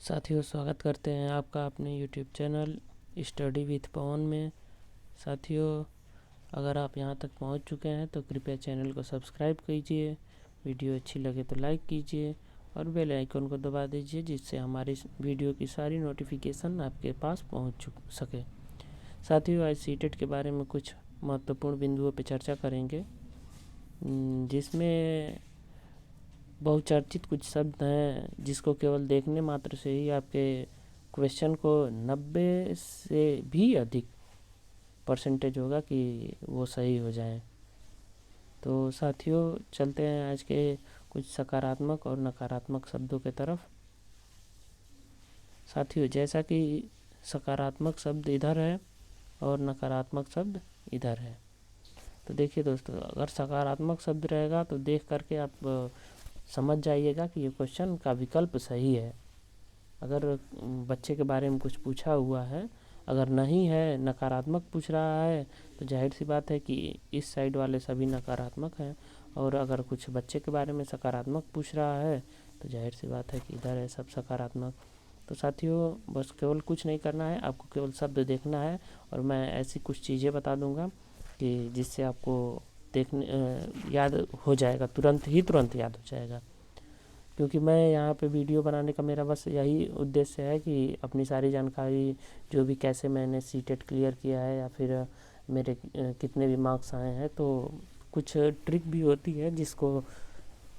साथियों, स्वागत करते हैं आपका अपने YouTube चैनल स्टडी विथ पवन में। साथियों, अगर आप यहां तक पहुंच चुके हैं तो कृपया चैनल को सब्सक्राइब कीजिए, वीडियो अच्छी लगे तो लाइक कीजिए और बेल आइकन को दबा दीजिए, जिससे हमारी वीडियो की सारी नोटिफिकेशन आपके पास पहुंच सके। साथियों, आज सीटेट के बारे में कुछ महत्वपूर्ण बिंदुओं पर चर्चा करेंगे, जिसमें बहुचर्चित कुछ शब्द हैं जिसको केवल देखने मात्र से ही आपके क्वेश्चन को 90 से भी अधिक परसेंटेज होगा कि वो सही हो जाए। तो साथियों, चलते हैं आज के कुछ सकारात्मक और नकारात्मक शब्दों के तरफ। साथियों, जैसा कि सकारात्मक शब्द इधर है और नकारात्मक शब्द इधर है, तो देखिए दोस्तों, अगर सकारात्मक शब्द रहेगा तो देख करके आप समझ जाइएगा कि ये क्वेश्चन का विकल्प सही है। अगर बच्चे के बारे में कुछ पूछा हुआ है, अगर नहीं है, नकारात्मक पूछ रहा है, तो जाहिर सी बात है कि इस साइड वाले सभी नकारात्मक हैं। और अगर कुछ बच्चे के बारे में सकारात्मक पूछ रहा है, तो जाहिर सी बात है कि इधर है सब सकारात्मक। तो साथियों, बस केवल कुछ नहीं करना है, आपको केवल शब्द देखना है और मैं ऐसी कुछ चीज़ें बता दूंगा कि जिससे आपको देखने याद हो जाएगा, तुरंत याद हो जाएगा। क्योंकि मैं यहाँ पे वीडियो बनाने का मेरा बस यही उद्देश्य है कि अपनी सारी जानकारी, जो भी कैसे मैंने सीटेट क्लियर किया है या फिर मेरे कितने भी मार्क्स आए हैं, तो कुछ ट्रिक भी होती है जिसको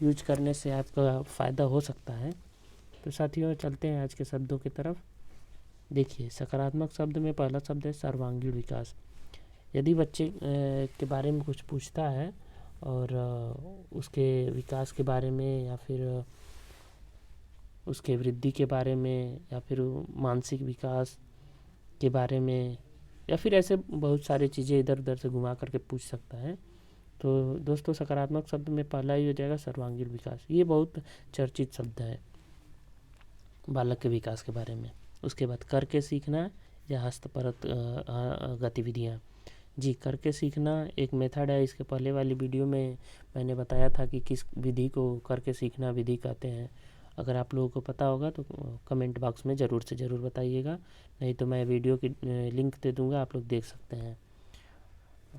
यूज करने से आपका फ़ायदा हो सकता है। तो साथियों, चलते हैं आज के शब्दों की तरफ। देखिए, सकारात्मक शब्द में पहला शब्द है सर्वांगीण विकास। यदि बच्चे के बारे में कुछ पूछता है और उसके विकास के बारे में या फिर उसके वृद्धि के बारे में या फिर मानसिक विकास के बारे में या फिर ऐसे बहुत सारी चीज़ें इधर उधर से घुमा करके पूछ सकता है, तो दोस्तों सकारात्मक शब्द में पहला ही हो जाएगा सर्वांगीण विकास। ये बहुत चर्चित शब्द है बालक के विकास के बारे में। उसके बाद करके सीखना या हस्तपरत गतिविधियाँ। जी, करके सीखना एक मेथड है। इसके पहले वाली वीडियो में मैंने बताया था कि किस विधि को करके सीखना विधि कहते हैं। अगर आप लोगों को पता होगा तो कमेंट बॉक्स में ज़रूर से ज़रूर बताइएगा, नहीं तो मैं वीडियो की लिंक दे दूंगा, आप लोग देख सकते हैं।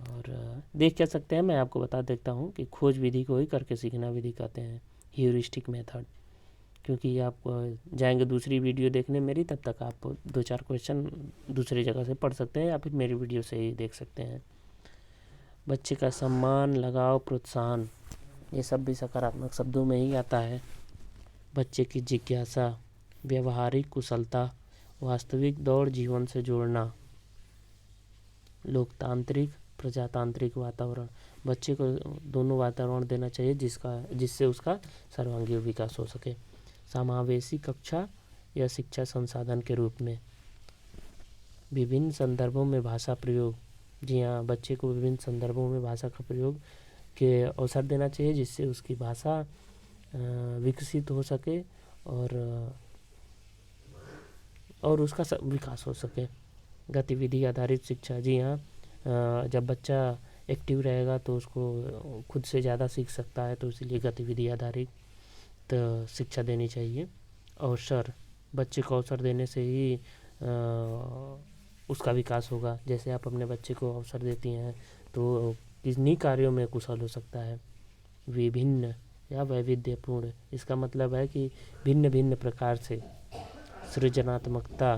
और देख क्या सकते हैं, मैं आपको बता देता हूँ कि खोज विधि को ही करके सीखना विधि कहते हैं, ह्यूरिस्टिक मेथड। क्योंकि आप जाएंगे दूसरी वीडियो देखने मेरी, तब तक आप 2-4 क्वेश्चन दूसरी जगह से पढ़ सकते हैं या फिर मेरी वीडियो से ही देख सकते हैं। बच्चे का सम्मान, लगाव, प्रोत्साहन, ये सब भी सकारात्मक शब्दों में ही आता है। बच्चे की जिज्ञासा, व्यवहारिक कुशलता, वास्तविक दौड़, जीवन से जोड़ना, लोकतांत्रिक, प्रजातांत्रिक वातावरण। बच्चे को दोनों वातावरण देना चाहिए जिससे उसका सर्वांगीण विकास हो सके। समावेशी कक्षा या शिक्षा संसाधन के रूप में। विभिन्न संदर्भों में भाषा प्रयोग। जी हाँ, बच्चे को विभिन्न संदर्भों में भाषा का प्रयोग के अवसर देना चाहिए, जिससे उसकी भाषा विकसित हो सके और उसका विकास हो सके। गतिविधि आधारित शिक्षा। जी हाँ, जब बच्चा एक्टिव रहेगा तो उसको खुद से ज़्यादा सीख सकता है, तो इसलिए गतिविधि आधारित शिक्षा देनी चाहिए। अवसर, बच्चे को अवसर देने से ही उसका विकास होगा। जैसे आप अपने बच्चे को अवसर देती हैं तो किन्हीं कार्यों में कुशल हो सकता है। विभिन्न या वैविध्यपूर्ण, इसका मतलब है कि भिन्न भिन्न प्रकार से। सृजनात्मकता,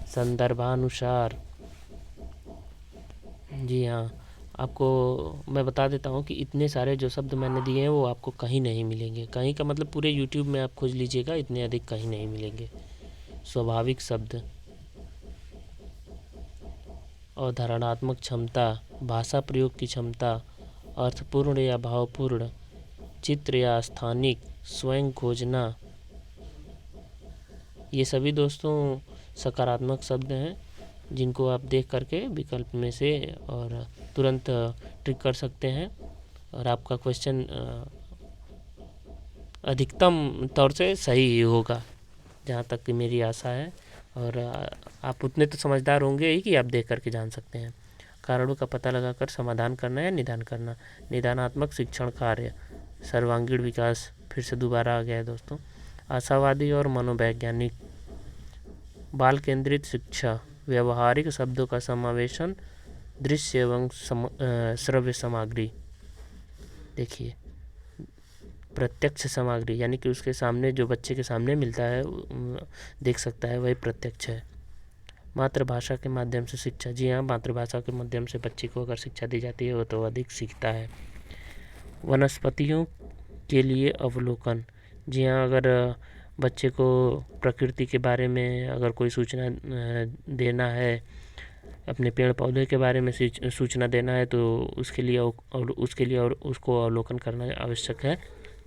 संदर्भानुसार। जी हाँ, आपको मैं बता देता हूँ कि इतने सारे जो शब्द मैंने दिए हैं वो आपको कहीं नहीं मिलेंगे। कहीं का मतलब पूरे YouTube में आप खोज लीजिएगा, इतने अधिक कहीं नहीं मिलेंगे। स्वाभाविक शब्द, अवधारणात्मक क्षमता, भाषा प्रयोग की क्षमता, अर्थपूर्ण या भावपूर्ण, चित्र या स्थानिक, स्वयं खोजना। ये सभी दोस्तों सकारात्मक शब्द हैं जिनको आप देख करके विकल्प में से और तुरंत ट्रिक कर सकते हैं और आपका क्वेश्चन अधिकतम तौर से सही होगा, जहाँ तक कि मेरी आशा है। और आप उतने तो समझदार होंगे ही कि आप देख करके जान सकते हैं। कारणों का पता लगाकर समाधान करना या निदान करना। निदानात्मक शिक्षण कार्य, सर्वांगीण विकास, फिर से दोबारा आ गया है दोस्तों। आशावादी और मनोवैज्ञानिक, बाल केंद्रित शिक्षा, व्यवहारिक शब्दों का समावेशन, दृश्य एवं श्रव्य सामग्री। देखिए, प्रत्यक्ष सामग्री यानी कि उसके सामने जो बच्चे के सामने मिलता है देख सकता है, वही प्रत्यक्ष है। मातृभाषा के माध्यम से शिक्षा, जी हाँ, मातृभाषा के माध्यम से बच्चे को अगर शिक्षा दी जाती है वो तो अधिक सीखता है। वनस्पतियों के लिए अवलोकन, जी हाँ, अगर बच्चे को प्रकृति के बारे में अगर कोई सूचना देना है, अपने पेड़ पौधे के बारे में सूचना देना है, तो उसके लिए और उसको अवलोकन करना आवश्यक है,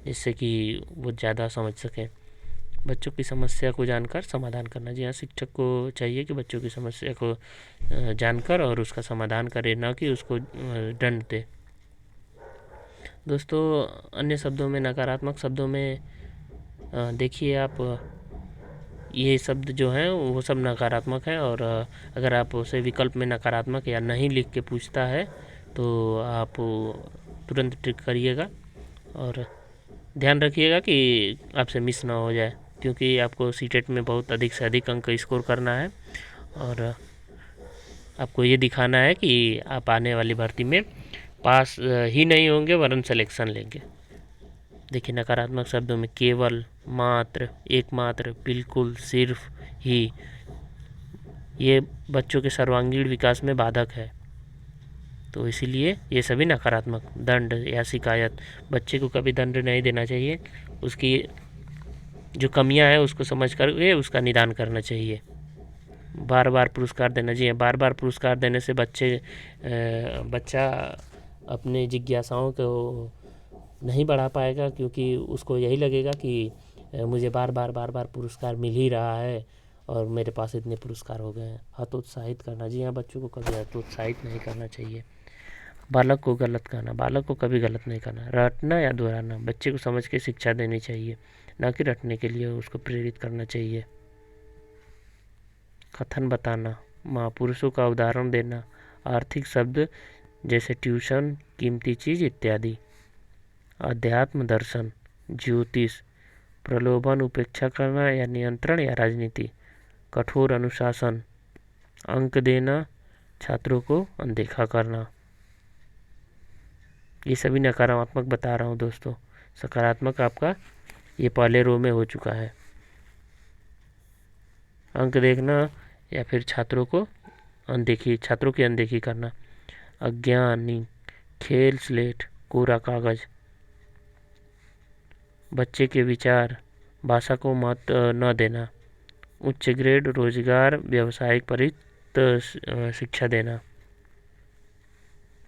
जिससे कि वो ज़्यादा समझ सकें। बच्चों की समस्या को जानकर समाधान करना, जी हाँ, शिक्षक को चाहिए कि बच्चों की समस्या को जानकर और उसका समाधान करे, ना कि उसको दंड दे। दोस्तों, अन्य शब्दों में, नकारात्मक शब्दों में देखिए आप, ये शब्द जो हैं वो सब नकारात्मक हैं, और अगर आप उसे विकल्प में नकारात्मक या नहीं लिख के पूछता है तो आप तुरंत टिक करिएगा और ध्यान रखिएगा कि आपसे मिस ना हो जाए, क्योंकि आपको सीटेट में बहुत अधिक से अधिक अंक स्कोर करना है और आपको ये दिखाना है कि आप आने वाली भर्ती में पास ही नहीं होंगे वरन सिलेक्शन लेंगे। देखिए, नकारात्मक शब्दों में केवल, मात्र, एकमात्र, बिल्कुल, सिर्फ, ही, ये बच्चों के सर्वांगीण विकास में बाधक है, तो इसीलिए ये सभी नकारात्मक। दंड या शिकायत, बच्चे को कभी दंड नहीं देना चाहिए, उसकी जो कमियां हैं उसको समझ कर उसका निदान करना चाहिए। बार बार पुरस्कार देना चाहिए, बार बार पुरस्कार देने से बच्चा अपने जिज्ञासाओं को नहीं बढ़ा पाएगा, क्योंकि उसको यही लगेगा कि मुझे बार बार पुरस्कार मिल ही रहा है और मेरे पास इतने पुरस्कार हो गए हैं। हतोत्साहित करना, जी हाँ, बच्चों को कभी हतोत्साहित नहीं करना चाहिए। बालक को गलत कहना, बालक को कभी गलत नहीं करना। रटना या दोहराना, बच्चे को समझ के शिक्षा देनी चाहिए, ना कि रटने के लिए उसको प्रेरित करना चाहिए। कथन बताना, महापुरुषों का उदाहरण देना, आर्थिक शब्द जैसे ट्यूशन, कीमती चीज इत्यादि। अध्यात्म दर्शन, ज्योतिष, प्रलोभन, उपेक्षा करना या नियंत्रण या राजनीति। कठोर अनुशासन, अंक देना, छात्रों को अनदेखा करना। ये सभी नकारात्मक बता रहा हूँ दोस्तों। सकारात्मक आपका ये पहले रो में हो चुका है। अंक देखना या फिर छात्रों की अनदेखी करना। अज्ञानी, खेल स्लेट, कोरा कागज। बच्चे के विचार, भाषा को महत्व न देना। उच्च ग्रेड, रोजगार, व्यावसायिक परिचित शिक्षा देना।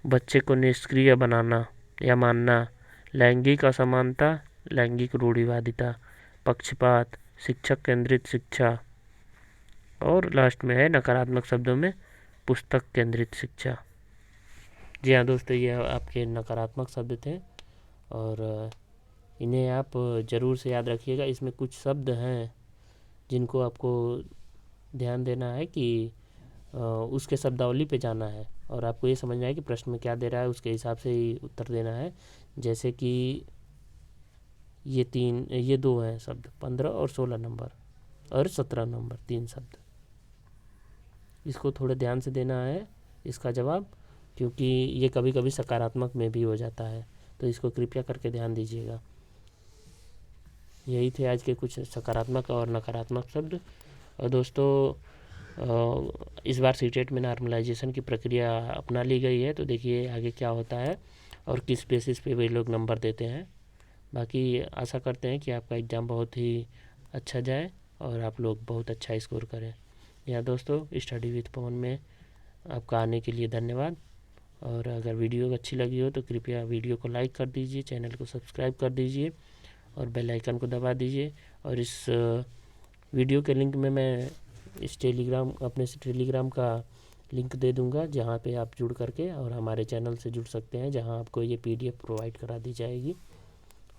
बच्चे को निष्क्रिय बनाना या मानना। लैंगिक असमानता, लैंगिक रूढ़िवादिता, पक्षपात, शिक्षक केंद्रित शिक्षा, और लास्ट में है नकारात्मक शब्दों में पुस्तक केंद्रित शिक्षा। जी हाँ दोस्तों, ये आपके नकारात्मक शब्द थे और इन्हें आप ज़रूर से याद रखिएगा। इसमें कुछ शब्द हैं जिनको आपको ध्यान देना है कि उसके शब्दावली पे जाना है और आपको ये समझना है कि प्रश्न में क्या दे रहा है, उसके हिसाब से ही उत्तर देना है। जैसे कि ये दो हैं शब्द, 15 और 16 नंबर और 17 नंबर, 3 शब्द। इसको थोड़े ध्यान से देना है इसका जवाब, क्योंकि ये कभी कभी सकारात्मक में भी हो जाता है, तो इसको कृपया करके ध्यान दीजिएगा। यही थे आज के कुछ सकारात्मक और नकारात्मक शब्द। और दोस्तों, इस बार सीटेट में नॉर्मलाइजेशन की प्रक्रिया अपना ली गई है, तो देखिए आगे क्या होता है और किस बेसिस पे वे लोग नंबर देते हैं। बाकी आशा करते हैं कि आपका एग्ज़ाम बहुत ही अच्छा जाए और आप लोग बहुत अच्छा स्कोर करें। या दोस्तों, स्टडी विद पवन में आपका आने के लिए धन्यवाद। और अगर वीडियो अच्छी लगी हो तो कृपया वीडियो को लाइक कर दीजिए, चैनल को सब्सक्राइब कर दीजिए और बेल आइकन को दबा दीजिए। और इस वीडियो के लिंक में मैं अपने टेलीग्राम का लिंक दे दूंगा, जहां पे आप जुड़ करके और हमारे चैनल से जुड़ सकते हैं, जहां आपको ये PDF प्रोवाइड करा दी जाएगी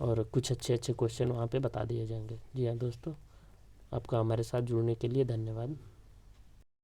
और कुछ अच्छे क्वेश्चन वहां पे बता दिए जाएंगे। जी हाँ दोस्तों, आपका हमारे साथ जुड़ने के लिए धन्यवाद।